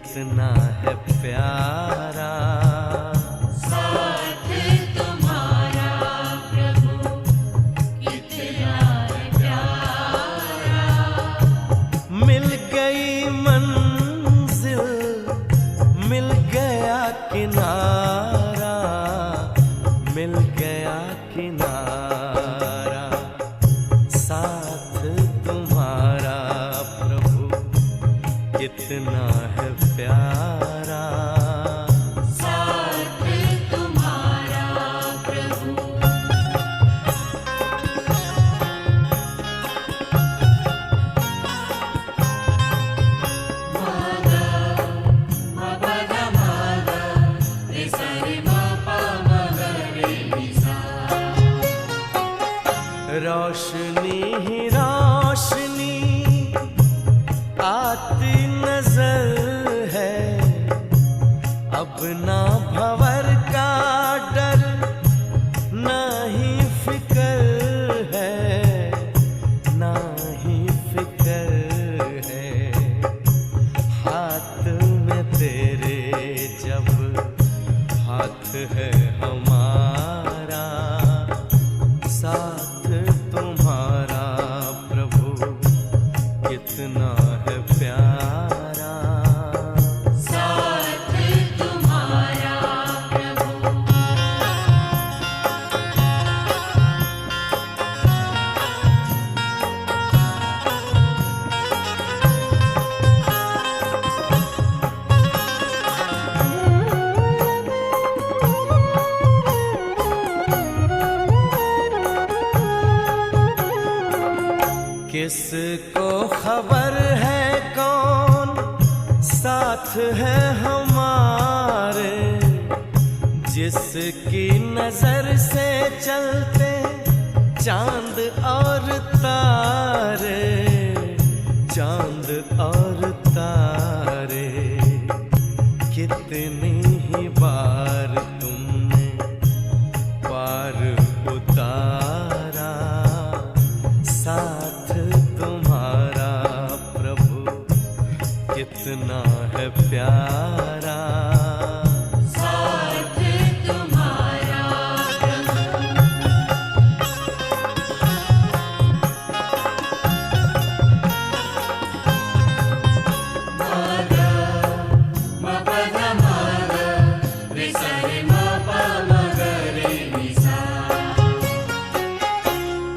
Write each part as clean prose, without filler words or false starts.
कितना है प्यारा। साथ तुम्हारा प्रभु कितना है प्यारा। मिल गई मंजिल, मिल गया किनारा, मिल गया किनारा। साथ तुम्हारा प्रभु कितना है प्यारा। साथ तुम्हारा प्रभु। मागा मपदा मागा रे सरे मापा मगरे निसा। रोशनी ही रोशनी आती नजर है, अब ना भंवर का डर, ना ही फिक्र है, ना ही फिक्र है। हाथ में तेरे जब हाथ है हमारा, साथ तुम्हारा प्रभु कितना है प्यारा। साथ तुम्हारा प्रभु। किसको खबर है कौन साथ है हमारे, जिसकी नजर से चलते चांद और तारे, चांद और तारे। कितनी ही बार तुमने पार उतारा, साथ तुम्हारा प्रभु कितना है प्यारा। साथ तुम्हारा प्रभु। मागा मपदा मागा रे सरे मापा मगरे निसा।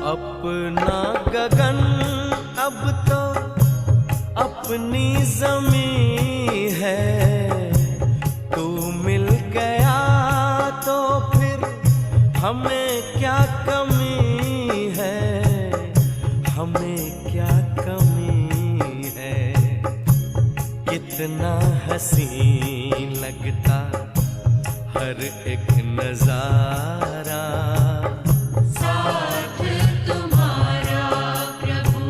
अपना गगन अब तो अपनी जमीन है, तू मिल गया तो फिर हमें क्या कमी है, हमें क्या कमी है। कितना हसीन लगता हर एक नजारा, साथ तुम्हारा प्रभु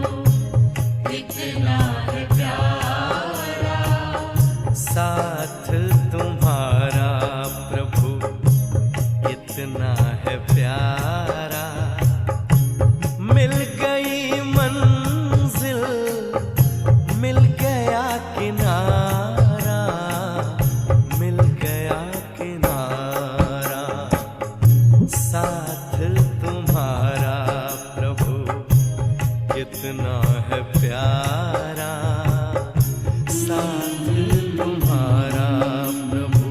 कितना है प्यारा। साथ तुम्हारा प्रभु कितना है प्यारा। मिल गई मंजिल, मिल गया किनारा, मिल गया किनारा। साथ तुम्हारा प्रभु कितना है प्यारा। साथ तुम्हारा प्रभु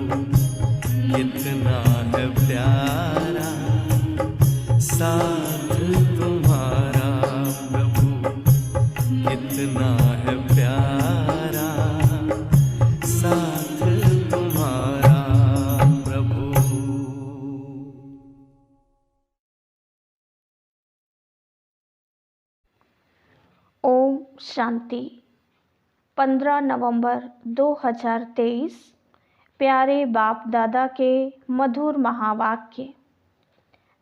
कितना है प्यारा। साथ तुम्हारा प्रभु कितना है प्यारा। साथ तुम्हारा प्रभु। ओम शांति। 15 नवंबर 2023 प्यारे बाप दादा के मधुर महावाक्य।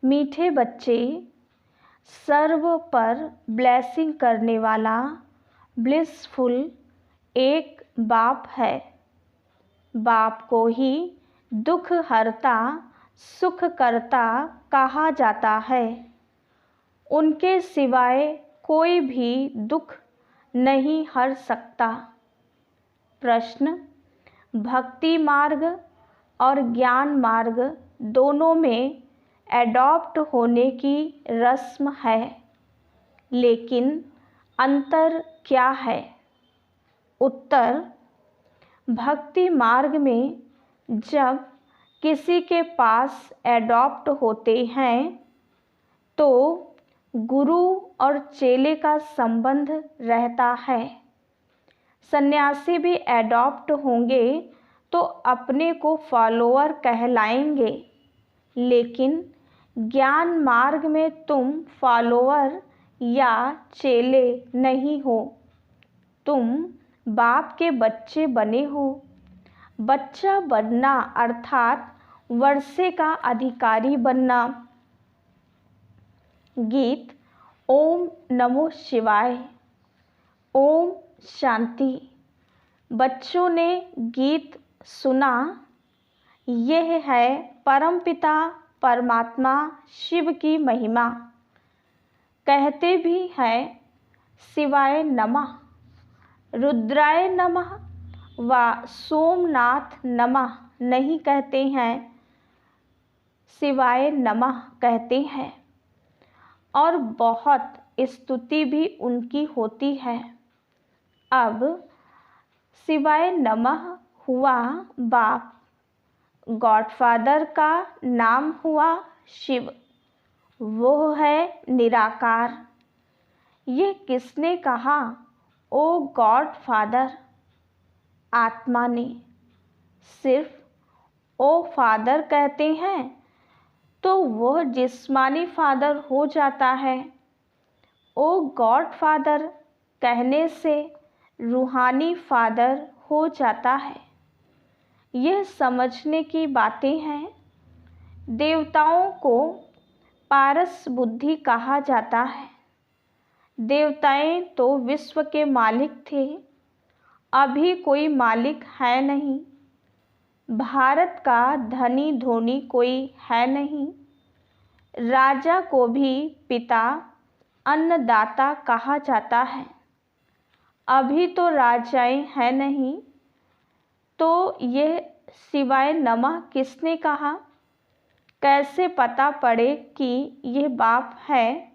मीठे बच्चे, सर्व पर ब्लेसिंग करने वाला ब्लिसफुल एक बाप है। बाप को ही दुख हरता सुख करता कहा जाता है। उनके सिवाय कोई भी दुख नहीं हर सकता। प्रश्न, भक्ति मार्ग और ज्ञान मार्ग दोनों में एडॉप्ट होने की रस्म है, लेकिन अंतर क्या है? उत्तर: भक्ति मार्ग में जब किसी के पास एडॉप्ट होते हैं तो गुरु और चेले का संबंध रहता है। सन्यासी भी एडॉप्ट होंगे तो अपने को फॉलोअर कहलाएंगे, लेकिन ज्ञान मार्ग में तुम फॉलोअर या चेले नहीं हो, तुम बाप के बच्चे बने हो। बच्चा बनना अर्थात वर्षे का अधिकारी बनना। गीत ओम नमो शिवाय। ओम शांति। बच्चों ने गीत सुना। यह है परमपिता परमात्मा शिव की महिमा। कहते भी हैं शिवाय नमः, रुद्राय नमः व सोमनाथ नमः नहीं कहते हैं, शिवाय नमः कहते हैं। और बहुत स्तुति भी उनकी होती है। अब शिवाय नमः हुआ बाप, गॉडफादर का नाम हुआ शिव, वो है निराकार। ये किसने कहा ओ गॉडफादर? आत्मा ने। सिर्फ ओ फादर कहते हैं तो वह जिस्मानी फादर हो जाता है। ओ गॉड फादर कहने से रूहानी फादर हो जाता है। यह समझने की बातें हैं। देवताओं को पारस बुद्धि कहा जाता है। देवताएं तो विश्व के मालिक थे, अभी कोई मालिक है नहीं। भारत का धनी धोनी कोई है नहीं। राजा को भी पिता अन्नदाता कहा जाता है, अभी तो राजाएं हैं नहीं। तो यह शिवाय नमः किसने कहा? कैसे पता पड़े कि यह बाप है?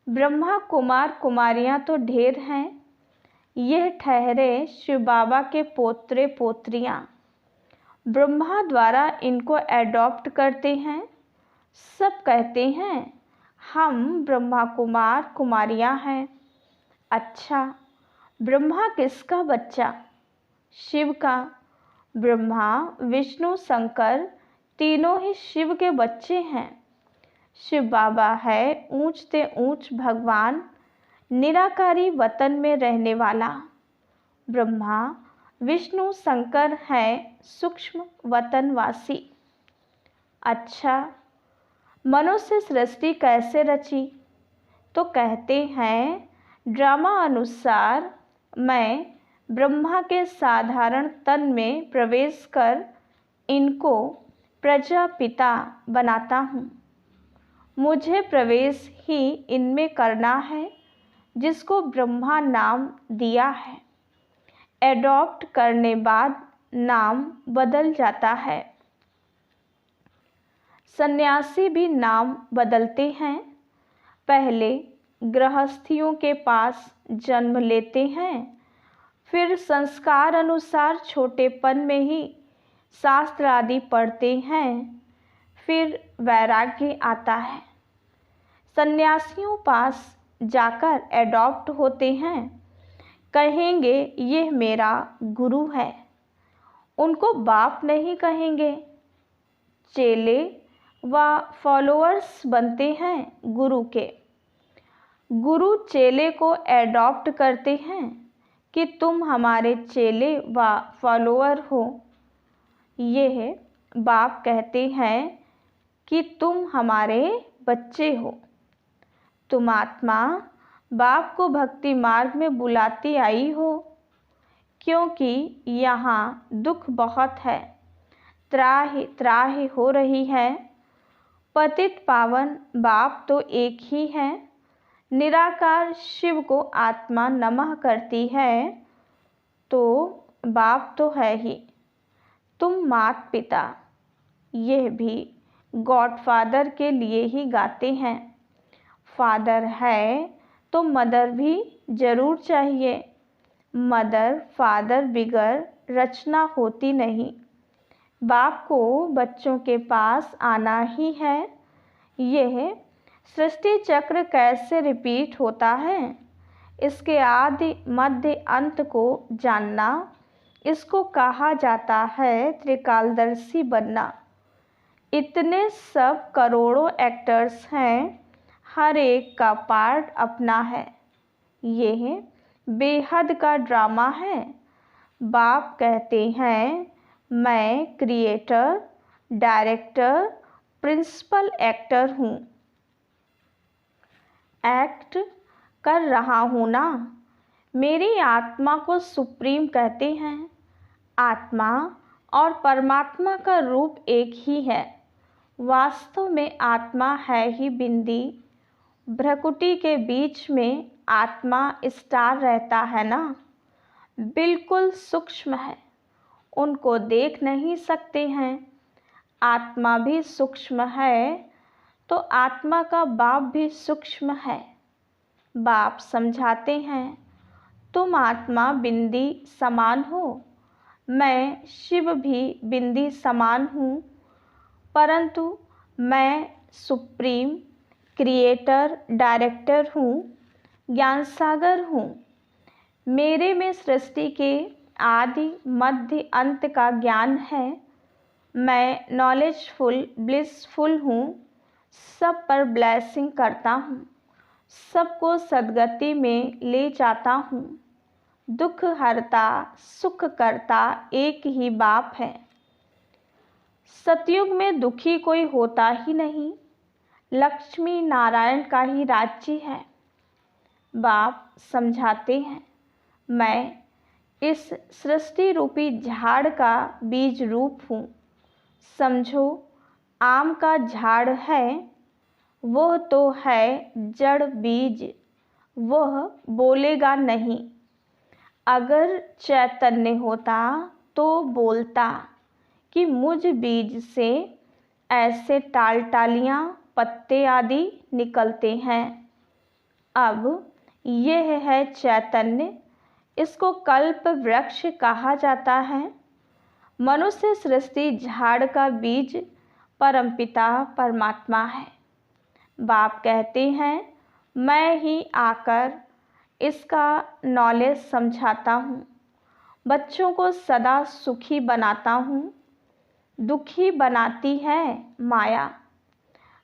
ब्रह्मा कुमार कुमारियां तो ढेर हैं, यह ठहरे शिव बाबा के पोत्रे पोत्रियां। ब्रह्मा द्वारा इनको एडॉप्ट करते हैं। सब कहते हैं हम ब्रह्मा कुमार कुमारियां हैं। अच्छा, ब्रह्मा किसका बच्चा? शिव का। ब्रह्मा विष्णु शंकर तीनों ही शिव के बच्चे हैं। शिव बाबा है ऊंचते ऊंच भगवान, निराकारी वतन में रहने वाला। ब्रह्मा विष्णु शंकर है सूक्ष्म वतनवासी। अच्छा, मनुष्य सृष्टि कैसे रची? तो कहते हैं ड्रामा अनुसार मैं ब्रह्मा के साधारण तन में प्रवेश कर इनको प्रजापिता बनाता हूँ। मुझे प्रवेश ही इनमें करना है, जिसको ब्रह्मा नाम दिया है। एडॉप्ट करने बाद नाम बदल जाता है। सन्यासी भी नाम बदलते हैं। पहले गृहस्थियों के पास जन्म लेते हैं, फिर संस्कार अनुसार छोटेपन में ही शास्त्र आदि पढ़ते हैं, फिर वैराग्य आता है। सन्यासियों पास जाकर एडॉप्ट होते हैं, कहेंगे यह मेरा गुरु है। उनको बाप नहीं कहेंगे। चेले व फॉलोअर्स बनते हैं गुरु के। गुरु चेले को एडॉप्ट करते हैं कि तुम हमारे चेले व फॉलोअर हो। यह बाप कहते हैं कि तुम हमारे बच्चे हो। तुम आत्मा बाप को भक्ति मार्ग में बुलाती आई हो, क्योंकि यहाँ दुख बहुत है, त्राहि त्राहि हो रही है। पतित पावन बाप तो एक ही है। निराकार शिव को आत्मा नमः करती है, तो बाप तो है ही। तुम माता पिता, यह भी गॉडफादर के लिए ही गाते हैं। फादर है तो मदर भी ज़रूर चाहिए। मदर फादर बिगर रचना होती नहीं। बाप को बच्चों के पास आना ही है। यह सृष्टि चक्र कैसे रिपीट होता है, इसके आदि मध्य अंत को जानना, इसको कहा जाता है त्रिकालदर्शी बनना। इतने सब करोड़ों एक्टर्स हैं, हर एक का पार्ट अपना है। यह बेहद का ड्रामा है। बाप कहते हैं मैं क्रिएटर, डायरेक्टर, प्रिंसिपल एक्टर हूँ। एक्ट कर रहा हूँ ना। मेरी आत्मा को सुप्रीम कहते हैं। आत्मा और परमात्मा का रूप एक ही है। वास्तव में आत्मा है ही बिंदी। भ्रकुटी के बीच में आत्मा स्टार रहता है ना, बिल्कुल सूक्ष्म है। उनको देख नहीं सकते हैं। आत्मा भी सूक्ष्म है तो आत्मा का बाप भी सूक्ष्म है। बाप समझाते हैं तुम आत्मा बिंदी समान हो, मैं शिव भी बिंदी समान हूँ, परंतु मैं सुप्रीम क्रिएटर डायरेक्टर हूँ, ज्ञान सागर हूँ। मेरे में सृष्टि के आदि मध्य अंत का ज्ञान है। मैं नॉलेजफुल ब्लिसफुल हूँ, सब पर ब्लेसिंग करता हूँ, सबको सद्गति में ले जाता हूँ। दुख हरता सुख करता एक ही बाप है। सतयुग में दुखी कोई होता ही नहीं। लक्ष्मी नारायण का ही राज्य है। बाप समझाते हैं मैं इस सृष्टि रूपी झाड़ का बीज रूप हूँ। समझो आम का झाड़ है, वह तो है जड़ बीज, वह बोलेगा नहीं। अगर चैतन्य होता तो बोलता कि मुझ बीज से ऐसे टालियाँ पत्ते आदि निकलते हैं। अब यह है चैतन्य, इसको कल्प वृक्ष कहा जाता है। मनुष्य सृष्टि झाड़ का बीज परमपिता परमात्मा है। बाप कहते हैं मैं ही आकर इसका नॉलेज समझाता हूँ। बच्चों को सदा सुखी बनाता हूँ। दुखी बनाती है माया।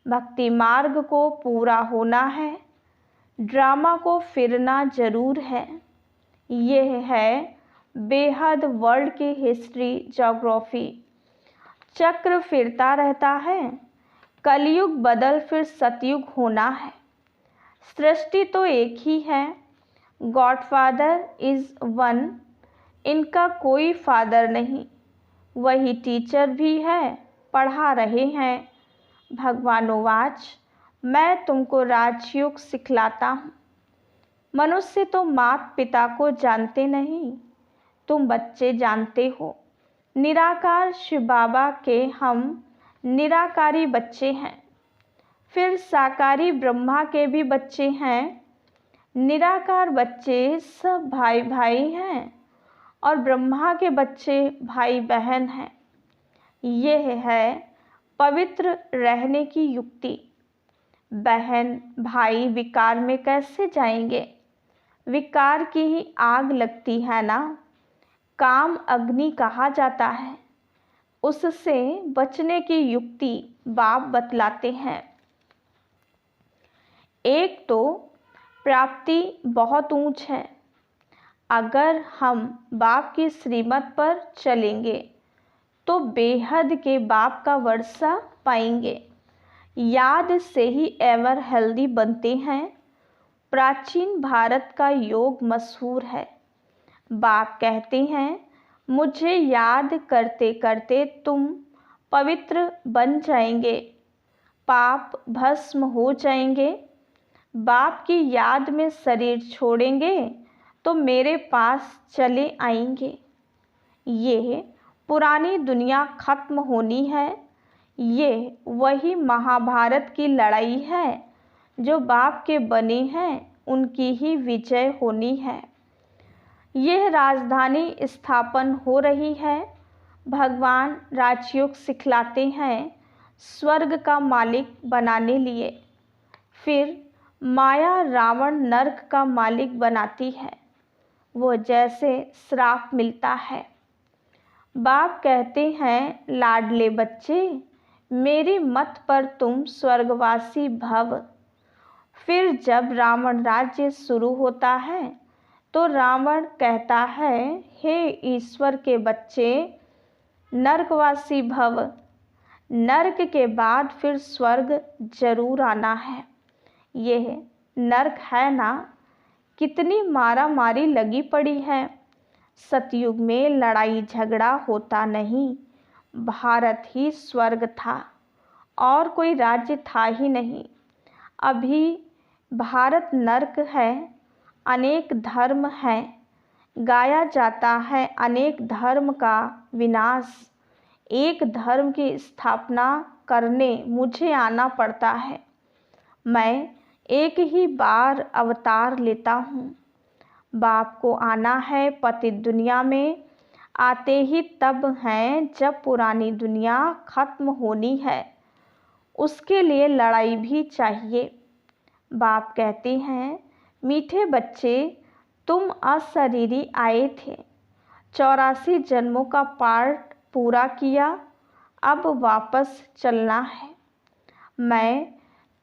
भक्ति मार्ग को पूरा होना है। ड्रामा को फिरना जरूर है। यह है बेहद वर्ल्ड की हिस्ट्री ज्योग्राफी। चक्र फिरता रहता है। कलयुग बदल फिर सतयुग होना है। सृष्टि तो एक ही है। Godfather is one. इनका कोई फादर नहीं। वही टीचर भी है, पढ़ा रहे हैं। भगवानोवाच मैं तुमको राजयोग सिखलाता हूँ। मनुष्य तो माता पिता को जानते नहीं, तुम बच्चे जानते हो। निराकार शिव बाबा के हम निराकारी बच्चे हैं। फिर साकारी ब्रह्मा के भी बच्चे हैं। निराकार बच्चे सब भाई भाई हैं और ब्रह्मा के बच्चे भाई बहन हैं। यह है पवित्र रहने की युक्ति। बहन भाई विकार में कैसे जाएंगे? विकार की ही आग लगती है ना। काम अग्नि कहा जाता है। उससे बचने की युक्ति बाप बतलाते हैं। एक तो प्राप्ति बहुत ऊंच है। अगर हम बाप की श्रीमत पर चलेंगे तो बेहद के बाप का वर्षा पाएंगे। याद से ही एवर हेल्दी बनते हैं। प्राचीन भारत का योग मशहूर है। बाप कहते हैं मुझे याद करते करते तुम पवित्र बन जाएंगे, पाप भस्म हो जाएंगे। बाप की याद में शरीर छोड़ेंगे तो मेरे पास चले आएंगे। ये पुरानी दुनिया खत्म होनी है। ये वही महाभारत की लड़ाई है। जो बाप के बने हैं उनकी ही विजय होनी है। यह राजधानी स्थापन हो रही है। भगवान राजयोग सिखलाते हैं स्वर्ग का मालिक बनाने लिए। फिर माया रावण नरक का मालिक बनाती है। वो जैसे श्राप मिलता है। बाप कहते हैं लाडले बच्चे, मेरी मत पर तुम स्वर्गवासी भव। फिर जब रावण राज्य शुरू होता है तो रावण कहता है, हे ईश्वर के बच्चे, नरकवासी भव। नरक के बाद फिर स्वर्ग जरूर आना है। यह नरक है ना। कितनी मारा मारी लगी पड़ी है। सतयुग में लड़ाई झगड़ा होता नहीं। भारत ही स्वर्ग था और कोई राज्य था ही नहीं। अभी भारत नरक है। अनेक धर्म हैं। गाया जाता है अनेक धर्म का विनाश। एक धर्म की स्थापना करने मुझे आना पड़ता है। मैं एक ही बार अवतार लेता हूँ। बाप को आना है पतित दुनिया में। आते ही तब हैं जब पुरानी दुनिया खत्म होनी है। उसके लिए लड़ाई भी चाहिए। बाप कहते हैं, मीठे बच्चे, तुम अशरीरी आए थे। 84 जन्मों का पार्ट पूरा किया। अब वापस चलना है। मैं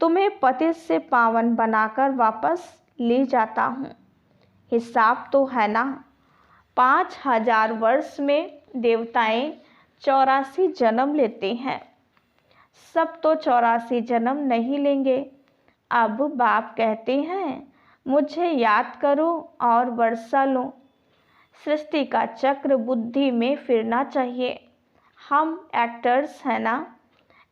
तुम्हें पतित से पावन बनाकर वापस ले जाता हूँ। हिसाब तो है ना। 5000 वर्ष में देवताएं 84 जन्म लेते हैं। सब तो 84 जन्म नहीं लेंगे। अब बाप कहते हैं, मुझे याद करो और वर्षा लो। सृष्टि का चक्र बुद्धि में फिरना चाहिए। हम एक्टर्स हैं ना।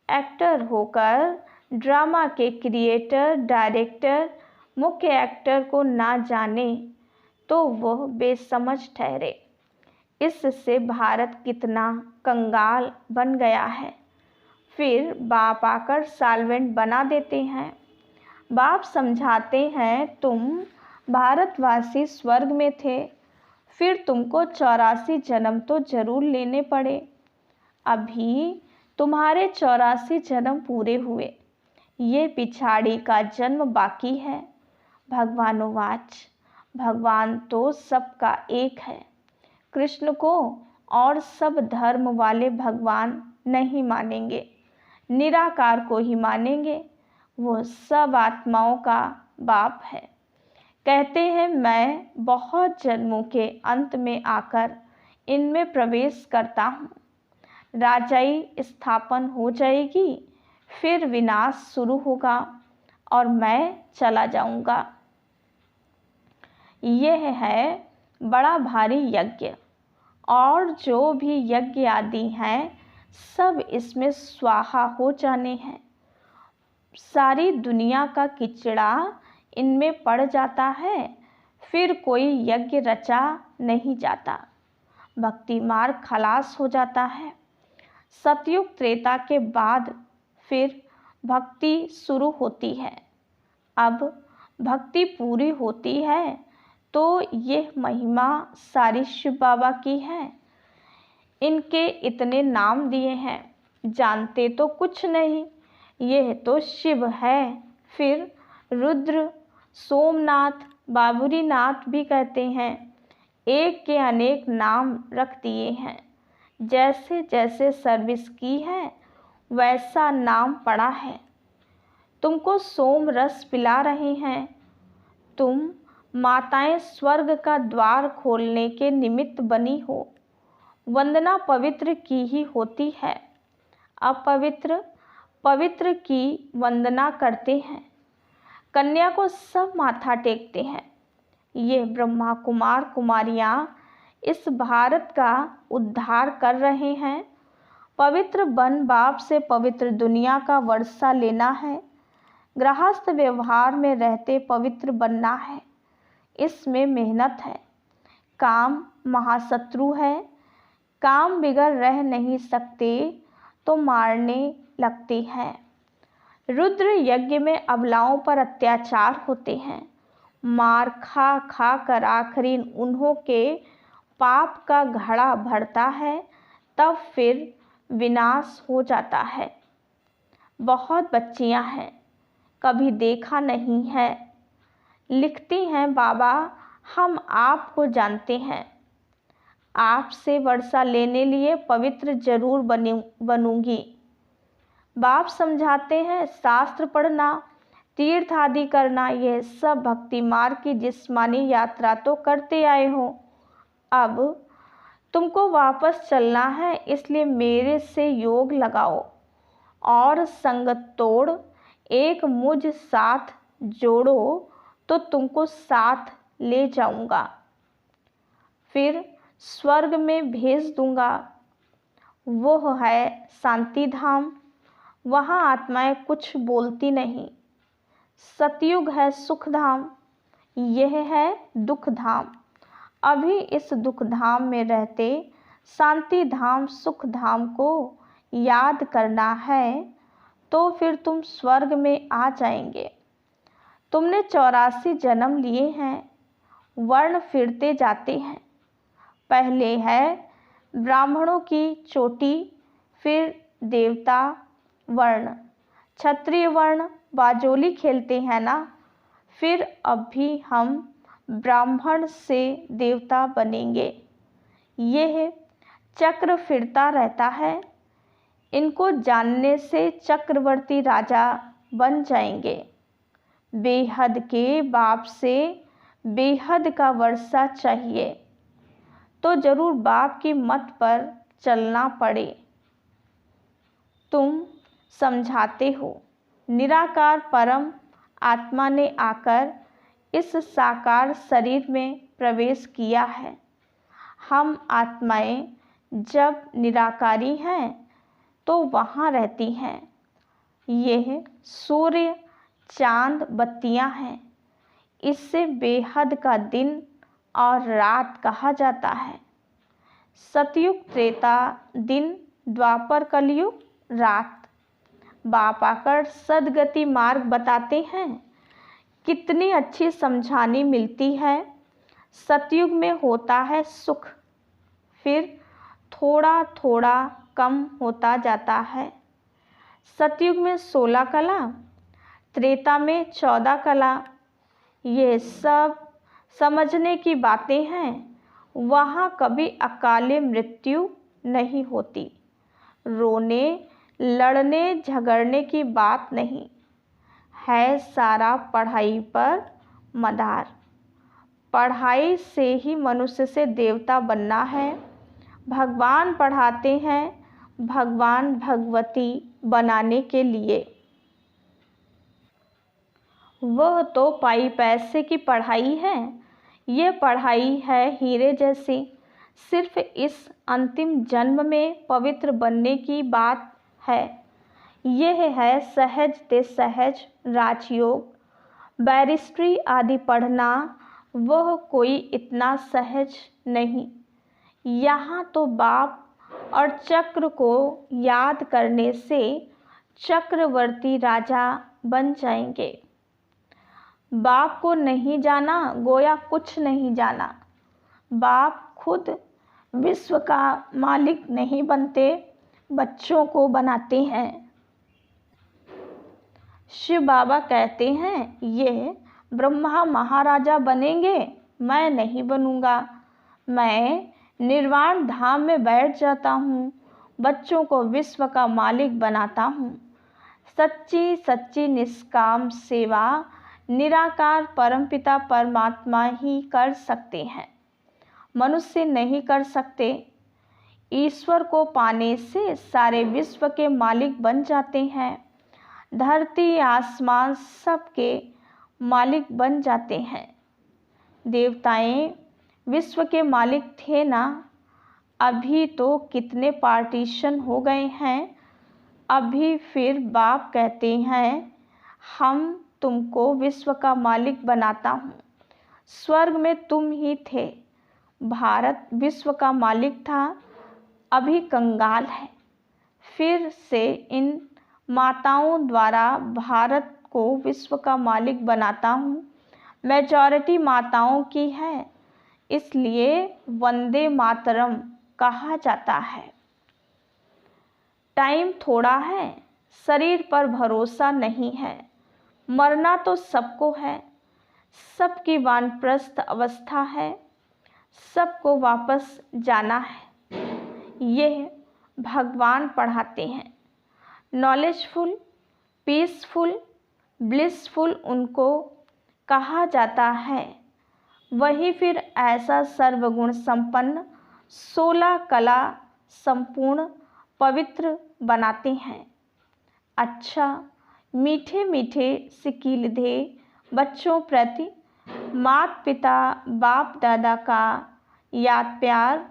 एक्टर होकर ड्रामा के क्रिएटर, डायरेक्टर मुख्य एक्टर को ना जाने तो वह बेसमझ ठहरे। इससे भारत कितना कंगाल बन गया है। फिर बाप आकर साल्वेंट बना देते हैं। बाप समझाते हैं, तुम भारतवासी स्वर्ग में थे, फिर तुमको 84 जन्म तो जरूर लेने पड़े। अभी तुम्हारे 84 जन्म पूरे हुए। ये पिछाड़ी का जन्म बाकी है। भगवानोवाच, भगवान तो सबका एक है। कृष्ण को और सब धर्म वाले भगवान नहीं मानेंगे, निराकार को ही मानेंगे। वो सब आत्माओं का बाप है। कहते हैं, मैं बहुत जन्मों के अंत में आकर इनमें प्रवेश करता हूँ। राजाई स्थापन हो जाएगी, फिर विनाश शुरू होगा और मैं चला जाऊंगा। यह है बड़ा भारी यज्ञ और जो भी यज्ञ आदि हैं सब इसमें स्वाहा हो जाने हैं। सारी दुनिया का किचड़ा इनमें पड़ जाता है। फिर कोई यज्ञ रचा नहीं जाता। भक्ति मार्ग खलास हो जाता है। सतयुग त्रेता के बाद फिर भक्ति शुरू होती है। अब भक्ति पूरी होती है तो यह महिमा सारी शिव बाबा की है। इनके इतने नाम दिए हैं, जानते तो कुछ नहीं। यह तो शिव है। फिर रुद्र, सोमनाथ, बाबुरीनाथ भी कहते हैं। एक के अनेक नाम रख दिए हैं। जैसे जैसे सर्विस की है वैसा नाम पड़ा है। तुमको सोम रस पिला रहे हैं। तुम माताएं स्वर्ग का द्वार खोलने के निमित्त बनी हो। वंदना पवित्र की ही होती है। अपवित्र पवित्र की वंदना करते हैं। कन्या को सब माथा टेकते हैं। ये ब्रह्मा कुमार कुमारियाँ इस भारत का उद्धार कर रहे हैं। पवित्र बन बाप से पवित्र दुनिया का वर्षा लेना है। गृहस्थ व्यवहार में रहते पवित्र बनना है। इसमें मेहनत है। काम महाशत्रु है। काम बिगड़ रह नहीं सकते तो मारने लगते हैं। रुद्र यज्ञ में अबलाओं पर अत्याचार होते हैं। मार खा खा कर आखिरी उन्हों के पाप का घड़ा भरता है, तब फिर विनाश हो जाता है। बहुत बच्चियां हैं, कभी देखा नहीं है। लिखती हैं, बाबा हम आपको जानते हैं, आपसे वर्षा लेने लिए पवित्र जरूर बनूंगी। बाप समझाते हैं, शास्त्र पढ़ना, तीर्थ आदि करना, यह सब भक्ति मार्ग की जिस्मानी यात्रा तो करते आए हो। अब तुमको वापस चलना है, इसलिए मेरे से योग लगाओ और संगत तोड़ एक मुझ साथ जोड़ो तो तुमको साथ ले जाऊंगा, फिर स्वर्ग में भेज दूंगा। वो है शांति धाम, वहाँ आत्माएं कुछ बोलती नहीं। सतयुग है सुख धाम, यह है दुख धाम। अभी इस दुख धाम में रहते शांति धाम सुख धाम को याद करना है तो फिर तुम स्वर्ग में आ जाएंगे। तुमने 84 जन्म लिए हैं, वर्ण फिरते जाते हैं। पहले है ब्राह्मणों की चोटी, फिर देवता वर्ण, क्षत्रिय वर्ण, बाजोली खेलते हैं ना। फिर अभी हम ब्राह्मण से देवता बनेंगे। यह चक्र फिरता रहता है। इनको जानने से चक्रवर्ती राजा बन जाएंगे। बेहद के बाप से बेहद का वर्षा चाहिए तो जरूर बाप की मत पर चलना पड़े। तुम समझाते हो, निराकार परम आत्मा ने आकर इस साकार शरीर में प्रवेश किया है। हम आत्माएं जब निराकारी हैं तो वहाँ रहती हैं। यह सूर्य चांद बत्तियां हैं, इससे बेहद का दिन और रात कहा जाता है। सतयुग त्रेता दिन, द्वापर कलयुग रात। बाप आकर सदगति मार्ग बताते हैं, कितनी अच्छी समझानी मिलती है। सतयुग में होता है सुख, फिर थोड़ा थोड़ा कम होता जाता है। सतयुग में 16 कला, त्रेता में 14 कला। ये सब समझने की बातें हैं। वहाँ कभी अकाले मृत्यु नहीं होती। रोने लड़ने झगड़ने की बात नहीं है। सारा पढ़ाई पर मदार। पढ़ाई से ही मनुष्य से देवता बनना है। भगवान पढ़ाते हैं भगवान भगवती बनाने के लिए। वह तो पाई पैसे की पढ़ाई है, ये पढ़ाई है हीरे जैसी। सिर्फ इस अंतिम जन्म में पवित्र बनने की बात है। यह है सहज ते सहज राजयोग। बैरिस्ट्री आदि पढ़ना वह कोई इतना सहज नहीं। यहाँ तो बाप और चक्र को याद करने से चक्रवर्ती राजा बन जाएंगे। बाप को नहीं जाना गोया कुछ नहीं जाना। बाप खुद विश्व का मालिक नहीं बनते, बच्चों को बनाते हैं। शिव बाबा कहते हैं, ये ब्रह्मा महाराजा बनेंगे, मैं नहीं बनूंगा। मैं निर्वाण धाम में बैठ जाता हूँ, बच्चों को विश्व का मालिक बनाता हूँ। सच्ची सच्ची निष्काम सेवा निराकार परमपिता परमात्मा ही कर सकते हैं, मनुष्य नहीं कर सकते। ईश्वर को पाने से सारे विश्व के मालिक बन जाते हैं। धरती आसमान सबके मालिक बन जाते हैं। देवताएं विश्व के मालिक थे ना। अभी तो कितने पार्टीशन हो गए हैं। अभी फिर बाप कहते हैं, हम तुमको विश्व का मालिक बनाता हूँ। स्वर्ग में तुम ही थे। भारत विश्व का मालिक था, अभी कंगाल है। फिर से इन माताओं द्वारा भारत को विश्व का मालिक बनाता हूँ। मेजॉरिटी माताओं की है, इसलिए वंदे मातरम कहा जाता है। टाइम थोड़ा है, शरीर पर भरोसा नहीं है। मरना तो सबको है, सबकी वानप्रस्थ अवस्था है, सबको वापस जाना है। यह भगवान पढ़ाते हैं। नॉलेजफुल, पीसफुल, ब्लिसफुल उनको कहा जाता है। वही फिर ऐसा सर्वगुण संपन्न 16 कला संपूर्ण पवित्र बनाते हैं। अच्छा, मीठे मीठे सिकीलधे बच्चों प्रति माता पिता बाप दादा का याद प्यार,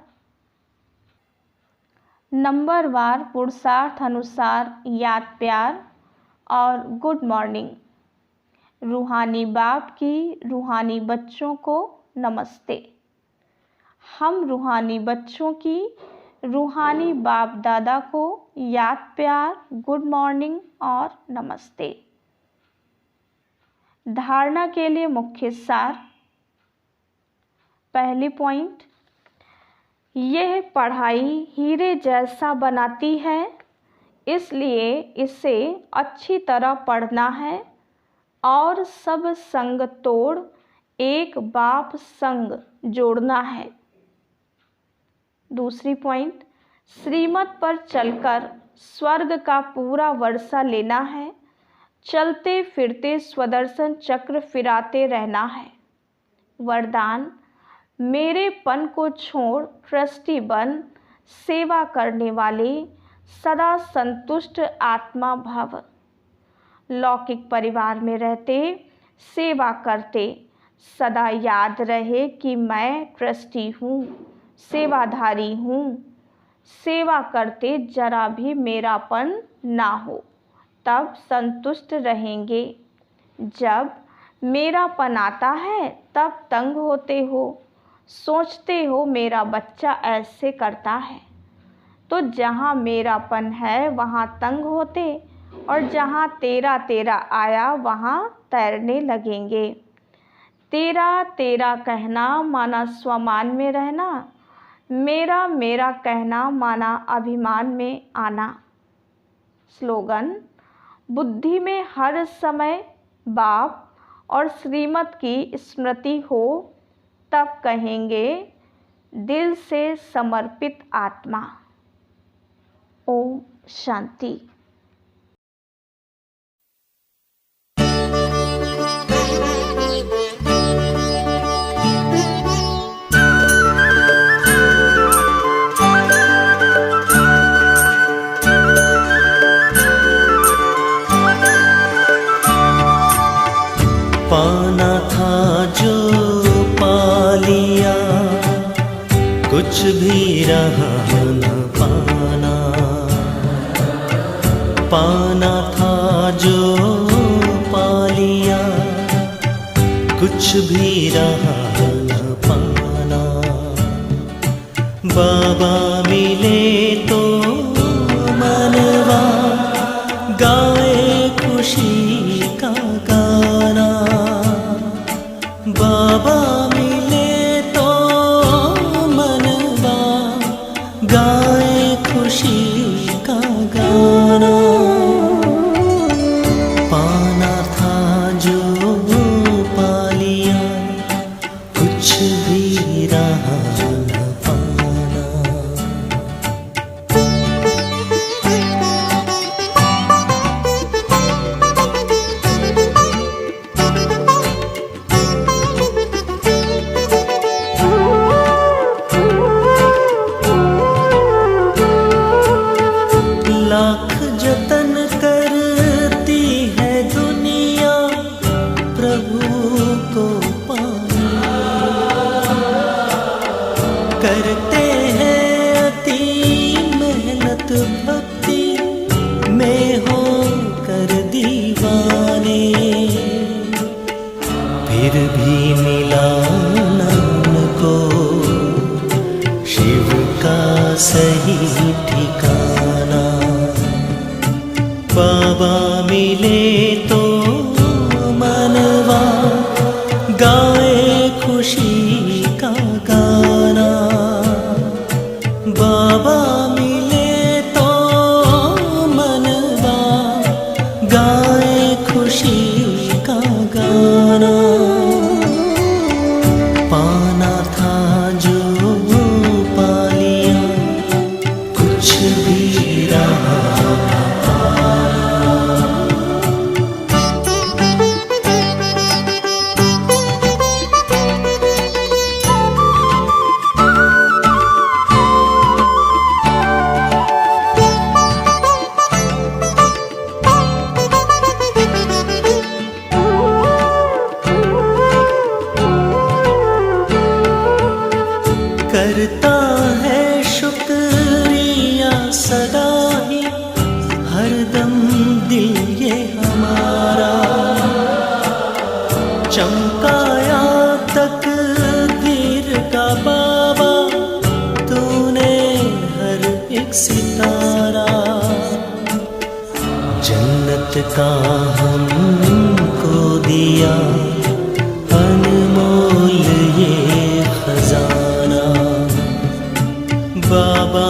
नंबरवार पुरुषार्थ अनुसार याद प्यार और गुड मॉर्निंग। रूहानी बाप की रूहानी बच्चों को नमस्ते। हम रूहानी बच्चों की रूहानी बाप दादा को याद प्यार, गुड मॉर्निंग और नमस्ते। धारणा के लिए मुख्य सार। पहली पॉइंट, यह पढ़ाई हीरे जैसा बनाती है, इसलिए इसे अच्छी तरह पढ़ना है और सब संग तोड़ एक बाप संग जोड़ना है। दूसरी पॉइंट, श्रीमत पर चलकर स्वर्ग का पूरा वर्षा लेना है। चलते फिरते स्वदर्शन चक्र फिराते रहना है। वरदान, मेरेपन को छोड़ ट्रस्टी बन, सेवा करने वाले सदा संतुष्ट आत्मा भव। लौकिक परिवार में रहते, सेवा करते, सदा याद रहे कि मैं ट्रस्टी हूँ, सेवाधारी हूँ। सेवा करते जरा भी मेरापन ना हो, तब संतुष्ट रहेंगे। जब मेरापन आता है तब तंग होते हो, सोचते हो मेरा बच्चा ऐसे करता है। तो जहाँ मेरापन है वहाँ तंग होते, और जहाँ तेरा तेरा आया वहाँ तैरने लगेंगे। तेरा तेरा कहना माना स्वमान में रहना, मेरा मेरा कहना माना अभिमान में आना। स्लोगन, बुद्धि में हर समय बाप और श्रीमत की स्मृति हो, तब कहेंगे दिल से समर्पित आत्मा। ओम शांति। पाना था जो पा लिया, कुछ भी रहा न पाना। पाना था जो पा लिया, कुछ भी रहा न पाना। बाबा मिले तो मनवा गाए खुशी का गाना। बाबा मिले तो मनवा गाए खुशी का गाना। पाना था जो पा लिया, कुछ भी रहा न पाना। लाख जतन करती है दुनिया, प्रभु को पाने। करते हैं अति मेहनत भक्ति में हो कर दीवाने। फिर भी मिला न उनको शिव का सही ठिकाना। बाबा मिले तो मनवा गाए खुशी का गाना। बाबा मिले तो मनवा गाए खुशी का गाना। पाना था जो पा लिया, कुछ भी रहा करता है शुक्रिया सदा ही हरदम दिल ये हमारा। चमकाया तकदीर का बाबा तूने हर एक सितारा। जन्नत का हमको दिया अनमोल ये खजाना। बाबा